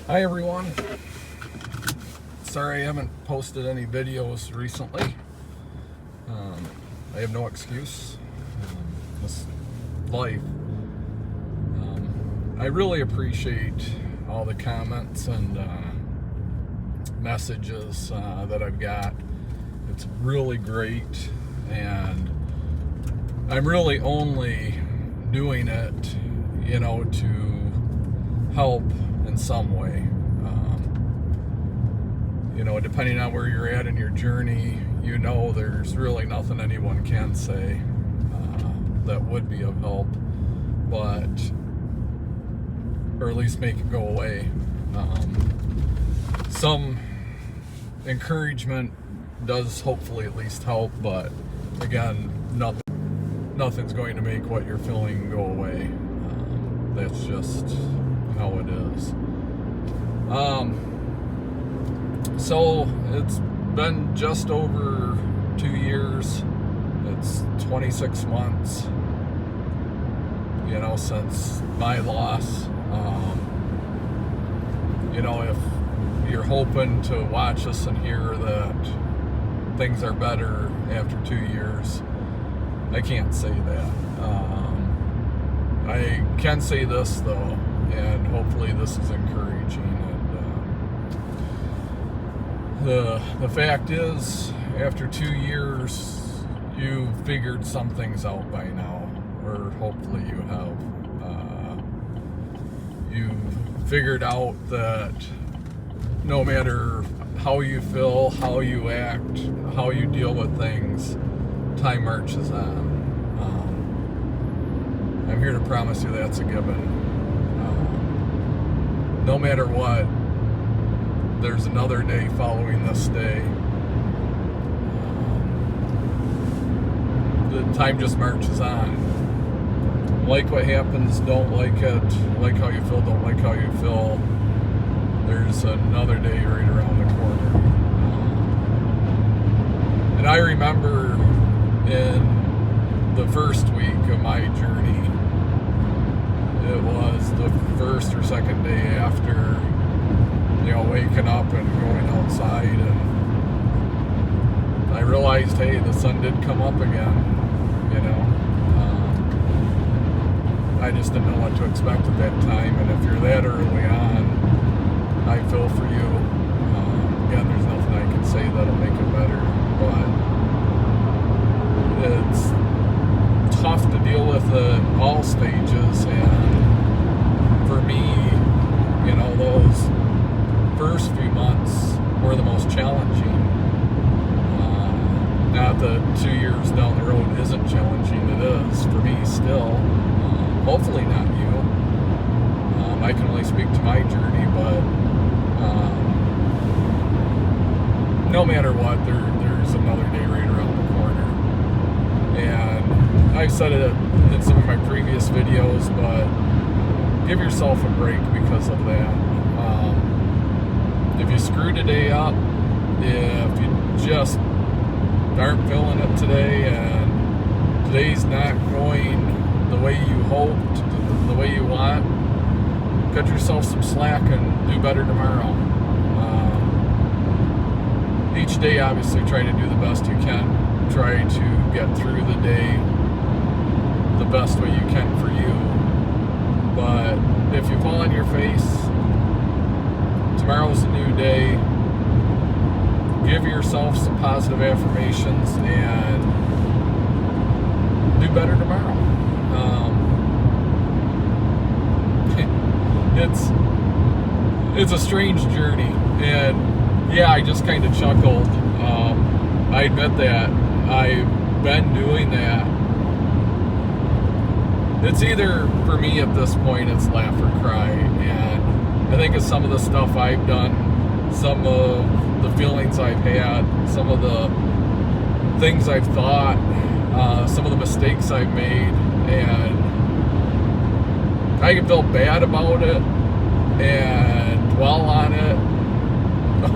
Hi everyone. Sorry I haven't posted any videos recently. I have no excuse. This life. I really appreciate all the comments and messages that I've got. It's really great, and I'm really only doing it, to help in some way. Depending on where you're at in your journey, there's really nothing anyone can say that would be of help, or at least make it go away. Some encouragement does hopefully at least help, but again, nothing's going to make what you're feeling go away. That's just how it is. So it's been just over 2 years. It's 26 months, since my loss. If you're hoping to watch us and hear that things are better after 2 years, I can't say that. I can say this though, and hopefully this is encouraging. And the fact is, after 2 years, you've figured some things out by now, or hopefully you have. You've figured out that no matter how you feel, how you act, how you deal with things, time marches on. I'm here to promise you that's a given. No matter what, there's another day following this day. The time just marches on. Like what happens, don't like it. Like how you feel, don't like how you feel. There's another day right around the corner. And I remember in the first week of my journey, it was the first or second day after, waking up and going outside, and I realized, hey, the sun did come up again, I just didn't know what to expect at that time, and if you're that early on, I feel for you. Again, there's nothing I can say that'll make it better, but it's tough to deal with at all stages, and for me, those first few months were the most challenging. Not that 2 years down the road isn't challenging, it is for me still. Hopefully not you. I can only speak to my journey, but no matter what, there's another day right around the corner. And I've said it in some of my previous videos, but give yourself a break because of that. If you screw today up, if you just aren't feeling it today, and today's not going the way you hoped, the way you want, cut yourself some slack and do better tomorrow. Each day, obviously, try to do the best you can. Try to get through the day the best way you can for you. But if you fall on your face, tomorrow's a new day. Give yourself some positive affirmations and do better tomorrow. It's a strange journey, and yeah, I just kind of chuckled. I admit that I've been doing that. It's either, for me at this point, it's laugh or cry, and I think of some of the stuff I've done, some of the feelings I've had, some of the things I've thought, some of the mistakes I've made, and I can feel bad about it and dwell on it,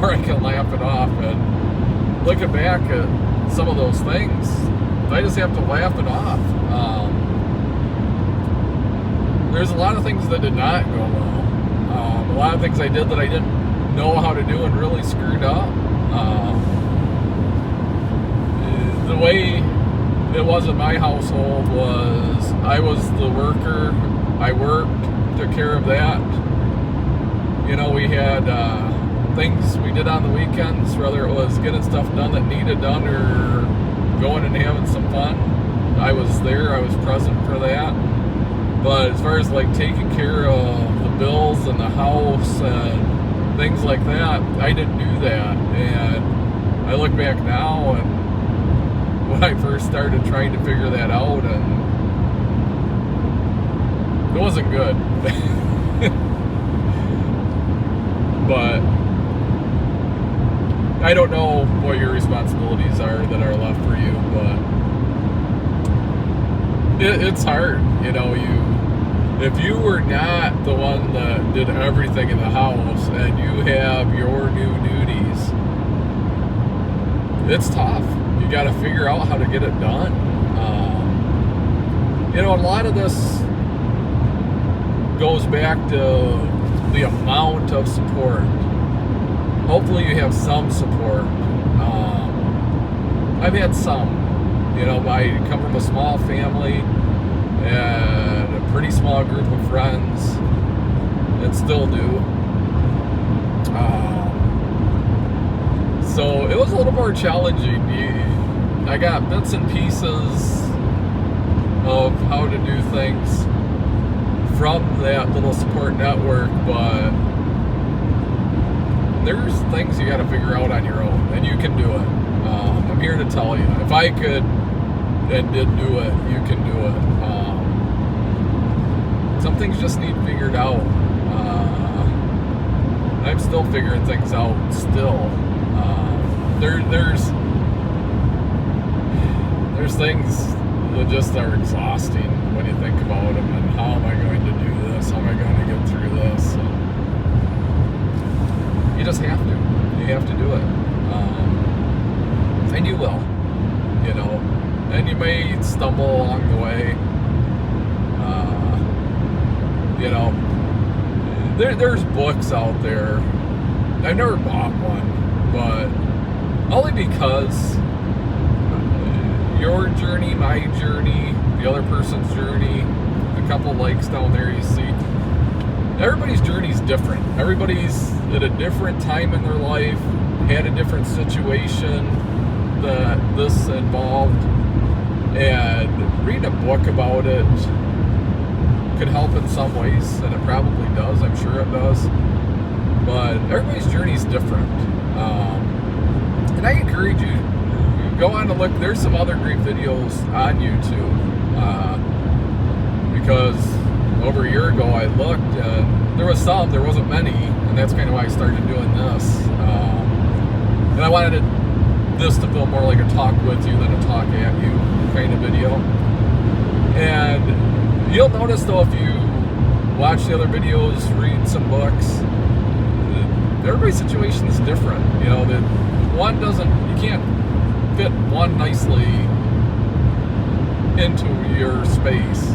or I can laugh it off. And looking back at some of those things, I just have to laugh it off. There's a lot of things that did not go well. a lot of things I did that I didn't know how to do and really screwed up. The way it was in my household was I was the worker. I worked, took care of that. You know, we had things we did on the weekends, whether it was getting stuff done that needed done or going and having some fun. I was there, I was present for that. But as far as like taking care of the bills and the house and things like that, I didn't do that. And I look back now and when I first started trying to figure that out, and it wasn't good. But I don't know what your responsibilities are that are left for you, but it's hard, you know. If you were not the one that did everything in the house and you have your new duties, it's tough. You got to figure out how to get it done. You know, a lot of this goes back to the amount of support. Hopefully you have some support. I've had some. You know, I come from a small family and a pretty small group of friends, and still do. So it was a little more challenging. I got bits and pieces of how to do things from that little support network, but there's things you got to figure out on your own, and you can do it. I'm here to tell you, if I could and did do it, you can do it. Some things just need figured out. I'm still figuring things out still. There's things that just are exhausting when you think about them, and how am I going to do this? How am I going to get through this? And you just have to. You have to do it. And you will, you know. And you may stumble along the way. You know, there's books out there. I've never bought one, but only because your journey, my journey, the other person's journey, a couple likes down there you see, everybody's journey is different. Everybody's at a different time in their life, had a different situation that this involved, and reading a book about it could help in some ways, and it probably does. I'm sure it does. But everybody's journey is different. And I encourage you, go on and look. There's some other great videos on YouTube. Because over a year ago I looked, and there wasn't many, and that's kind of why I started doing this. And I wanted this to feel more like a talk with you than a talk at you kind of video. And you'll notice though, if you watch the other videos, read some books, everybody's situation is different. You know, that one doesn't, you can't fit one nicely into your space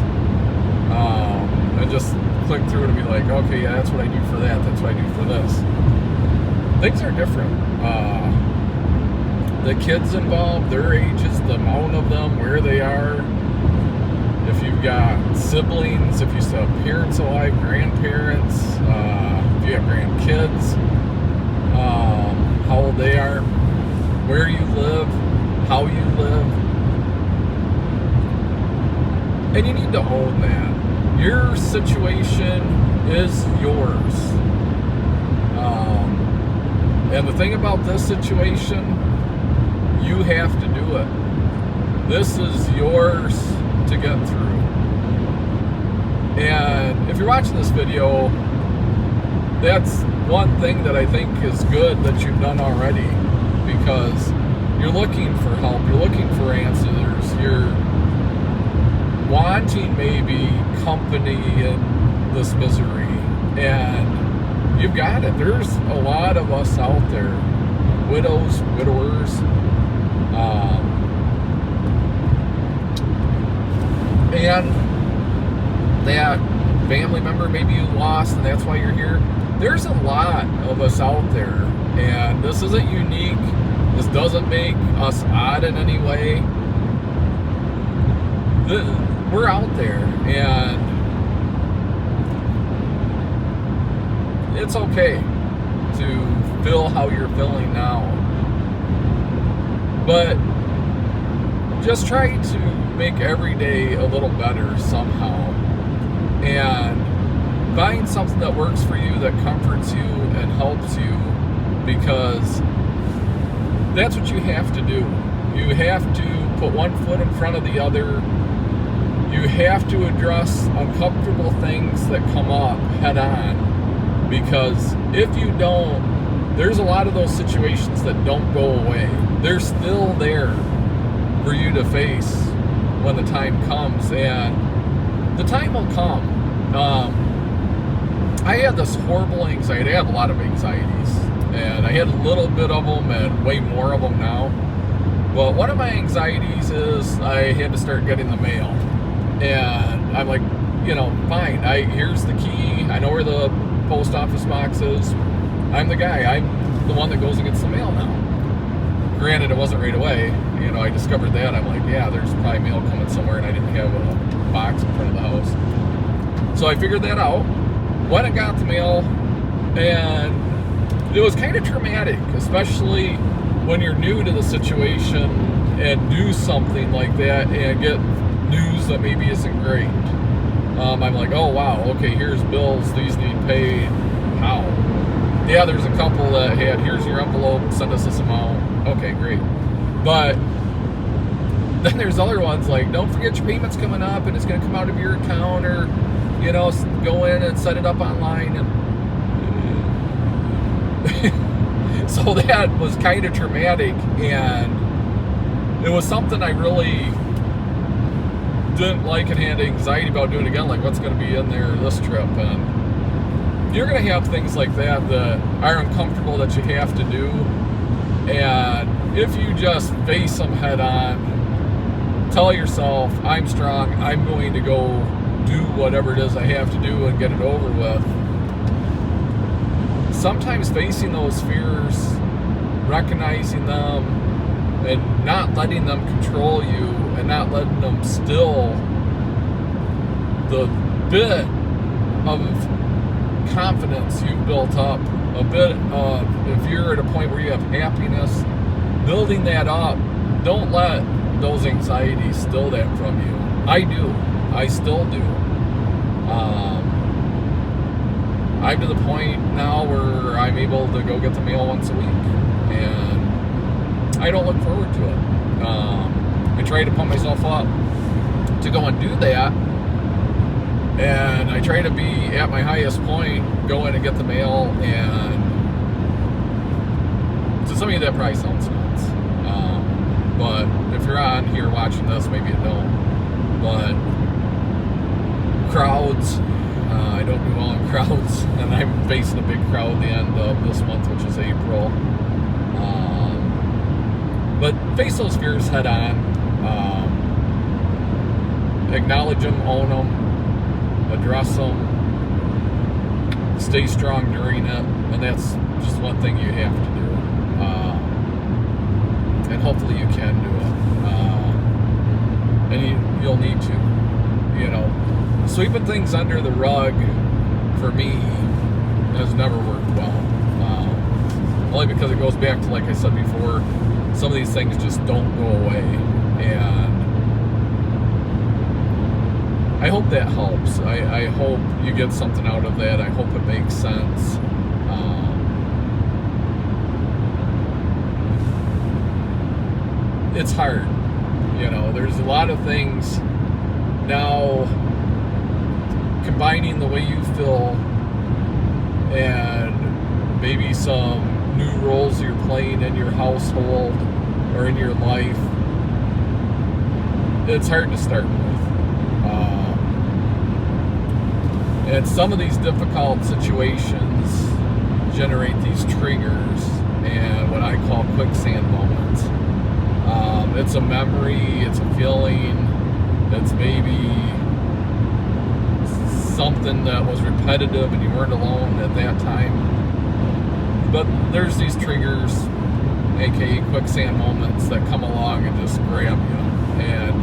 and just click through it and be like, okay, yeah, that's what I do for that, that's what I do for this. Things are different. The kids involved, their ages, the amount of them, where they are, if you've got siblings, if you still have parents alive, grandparents, if you have grandkids, how old they are, where you live, how you live. And you need to own that. Your situation is yours. And the thing about this situation, you have to do it. This is yours to get through. And if you're watching this video, that's one thing that I think is good that you've done already, because you're looking for help, you're looking for answers, you're wanting maybe company in this misery, and you've got it. There's a lot of us out there, widows, widowers, and that family member maybe you lost and that's why you're here. There's a lot of us out there, and this isn't unique. This doesn't make us odd in any way. We're out there, and it's okay to feel how you're feeling now. But just try to make every day a little better somehow. And find something that works for you, that comforts you and helps you, because that's what you have to do. You have to put one foot in front of the other. You have to address uncomfortable things that come up head on, because if you don't, there's a lot of those situations that don't go away. They're still there for you to face when the time comes, and the time will come. I had this horrible anxiety. I have a lot of anxieties, and I had a little bit of them and way more of them now. But one of my anxieties is I had to start getting the mail. And I'm like, fine, here's the key. I know where the post office box is. I'm the guy. I'm the one that goes and gets the mail now. Granted, it wasn't right away. I discovered that. I'm like, yeah, there's probably mail coming somewhere, and I didn't have a box in front of the house. So I figured that out. Went and got the mail, and it was kind of traumatic, especially when you're new to the situation and do something like that and get news that maybe isn't great. I'm like, oh wow, okay, here's bills, these need paid. How? Yeah, there's a couple that had, here's your envelope, send us this amount. Okay, great. But then there's other ones like, don't forget your payment's coming up and it's going to come out of your account, or go in and set it up online. And so that was kind of traumatic, and it was something I really didn't like and had anxiety about doing again, like what's going to be in there this trip. And you're going to have things like that are uncomfortable that you have to do, and if you just face them head on, tell yourself, I'm strong, I'm going to go do whatever it is I have to do and get it over with. Sometimes facing those fears, recognizing them, and not letting them control you, and not letting them still the bit of confidence you've built up, a bit of, if you're at a point where you have happiness, building that up. Don't let those anxieties steal that from you. I do. I still do. I'm to the point now where I'm able to go get the mail once a week, and I don't look forward to it. I try to pump myself up to go and do that, and I try to be at my highest point, go in and get the mail, and to some of you that probably sounds nuts. But if you're on here watching this, maybe it don't. But crowds, I don't do well in crowds, and I'm facing a big crowd at the end of this month, which is April. But face those fears head on. Acknowledge them, own them, address them, stay strong during it, and that's just one thing you have to do. And hopefully you can do it. And you'll need to. Sweeping things under the rug, for me, has never worked well. Only because it goes back to, like I said before, some of these things just don't go away. And I hope that helps. I hope you get something out of that. I hope it makes sense. It's hard. There's a lot of things now combining the way you feel and maybe some new roles you're playing in your household or in your life. It's hard to start with. And some of these difficult situations generate these triggers and what I call quicksand moments. It's a memory, it's a feeling, it's maybe something that was repetitive and you weren't alone at that time. But there's these triggers, aka quicksand moments, that come along and just grab you. And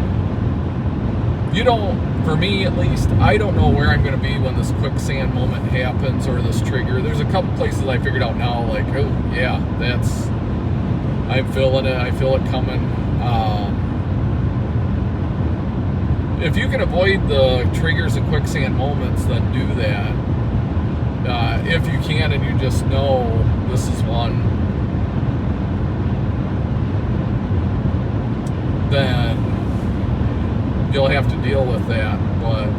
you don't, for me at least, I don't know where I'm going to be when this quicksand moment happens or this trigger. There's a couple places I figured out now, like, oh yeah, I'm feeling it, I feel it coming. If you can avoid the triggers and quicksand moments, then do that. If you can and you just know this is one, then you'll have to deal with that. But,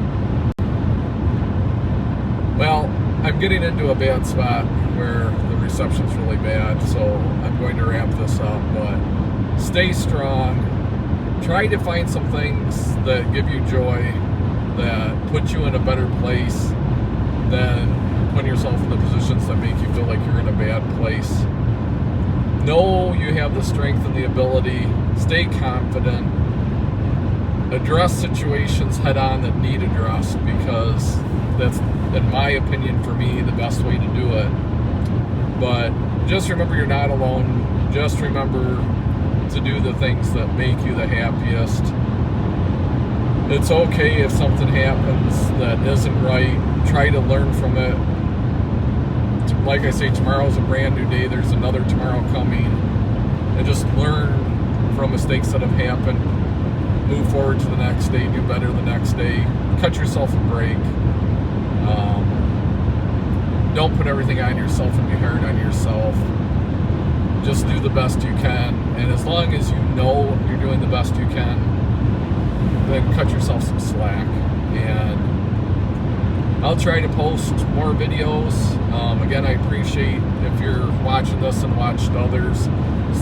well, I'm getting into a bad spot where the reception's really bad, so I'm going to wrap this up. But stay strong. Try to find some things that give you joy, that put you in a better place than putting yourself in the positions that make you feel like you're in a bad place. Know you have the strength and the ability. Stay confident. Address situations head on that need addressed, because that's, in my opinion, for me, the best way to do it. But just remember you're not alone. Just remember to do the things that make you the happiest. It's okay if something happens that isn't right. Try to learn from it. Like I say, tomorrow's a brand new day. There's another tomorrow coming. And just learn from mistakes that have happened. Move forward to the next day. Do better the next day. Cut yourself a break. Don't put everything on yourself and be hard on yourself. Just do the best you can. And as long as you know you're doing the best you can, then cut yourself some slack. And I'll try to post more videos. Again, I appreciate if you're watching this and watched others.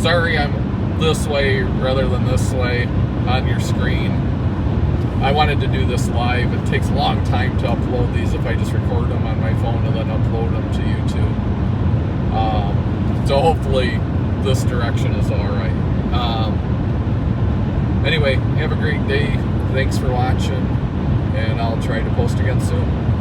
Sorry I'm this way rather than this way on your screen. I wanted to do this live. It takes a long time to upload these if I just record them on my phone and then upload them to YouTube. So hopefully this direction is alright. Anyway, have a great day. Thanks for watching, and I'll try to post again soon.